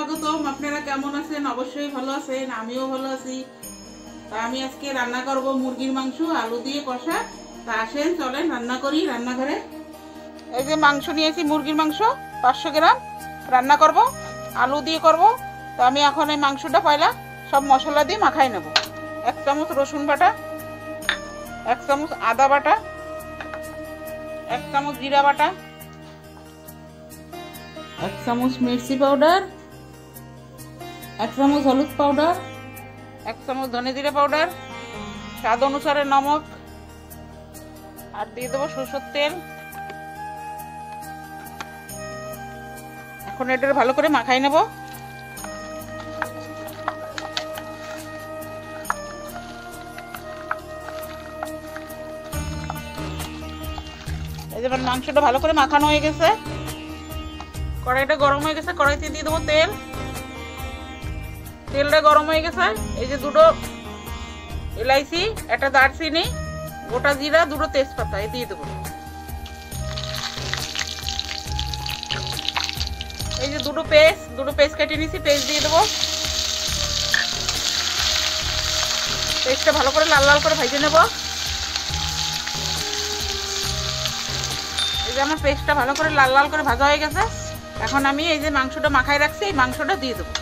স্বাগতম। আপনারা কেমন আছেন? অবশ্যই ভালো আছেন, আমিও ভালো আছি। তা আমি আজকে রান্না করব মুরগির মাংস আলু দিয়ে কষা। তা আসেন চলেন রান্না করি রান্নাঘরে। এই যে মাংস নিয়েছি, মুরগির মাংস 500 গ্রাম রান্না করব, আলু দিয়ে করব। তো আমি এখন এই মাংসটা পয়লা সব মশলা দিয়ে মাখাই নেব। 1 চামচ রসুন বাটা, 1 চামচ আদা বাটা, 1 চামচ জিরা বাটা, 1 চামচ মির্চি পাউডার, 1 চামচ হলুদ পাউডার, 1 চামচ ধনে জিরা পাউডার, স্বাদ অনুসারে নমক, আর দিয়ে দেবো সরষের তেল। এখন এটা ভালো করে মাখাই নেব। এই যে মাংসটা ভালো করে মাখানো হয়ে গেছে, কড়াইটা গরম হয়ে গেছে, কড়াইতে দিয়ে দেবো তেল। তেলটা গরম হয়ে গেছে, এই যে 2টো এলাইচি, 1টা দারচিনি, গোটা জিরা, 2টো তেজপাতা এই দিয়ে দেবো। এই যে 2টো পেস্ট কেটে নিয়েছি, পেস্ট দিয়ে দেবো। পেস্টটা ভালো করে লাল লাল করে ভেজে নেব। এই যে আমার পেস্টটা ভালো করে লাল লাল করে ভাজা হয়ে গেছে। এখন আমি এই যে মাংসটা মাখায় রাখছি, এই মাংসটা দিয়ে দেবো।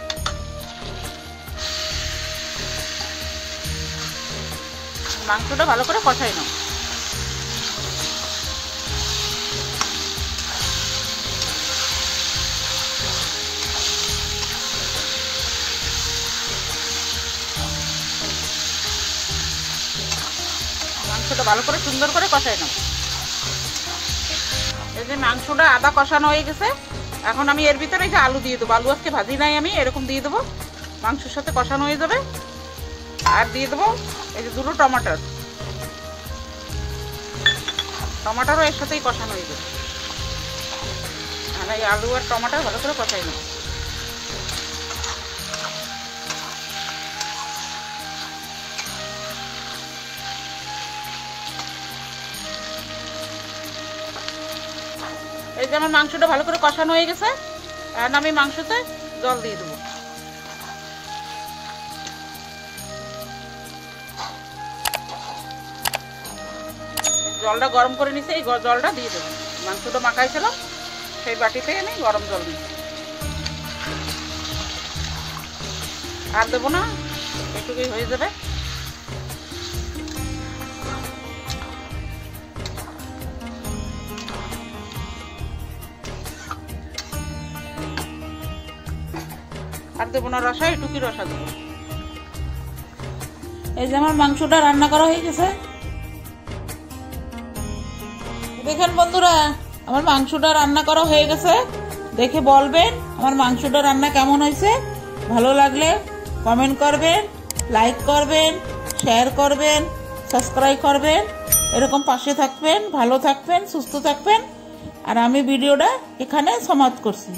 মাংসটা ভালো করে কষাই নাও। মাংসটা ভালো করে সুন্দর করে কষাই নাও। এই যে মাংসটা আদা কষানো হয়ে গেছে, এখন আমি এর ভিতরে এই যে আলু দিয়ে দেবো। আলু আজকে ভাজি নাই আমি, এরকম দিয়ে দেবো, মাংসের সাথে কষানো হয়ে যাবে। আর দিয়ে দেবো এই যে 2টো টমাটারও এর সাথেই কষানো হয়ে যাবে। আর এই আলু আর টমাটার ভালো করে কষাই নেব। এই যে আমার মাংসটা ভালো করে কষানো হয়ে গেছে, আর আমি মাংসতে জল দিয়ে দেবো। জলটা গরম করে নিছি, এই জলটা দিয়ে দেবো। মাংসটা মাখাইছিলাম সেই বাটিতে আমি গরম জল নিচ্ছি। আর দেবো না, এটুকুই হয়ে যাবে। আর দেবো না রসা, এটুকুই রসা দেবো। এই যে আমার মাংসটা রান্না করা হয়ে গেছে। দেখেন বন্ধুরা, আমার মাংসটা রান্না করা হয়ে গেছে। দেখে বলবেন আমার মাংসটা রান্না কেমন হয়েছে। ভালো লাগলে কমেন্ট করবেন, লাইক করবেন, শেয়ার করবেন, সাবস্ক্রাইব করবেন। এরকম পাশে থাকবেন, ভালো থাকবেন, সুস্থ থাকবেন। আর আমি ভিডিওটা এখানে সমাপ্ত করছি।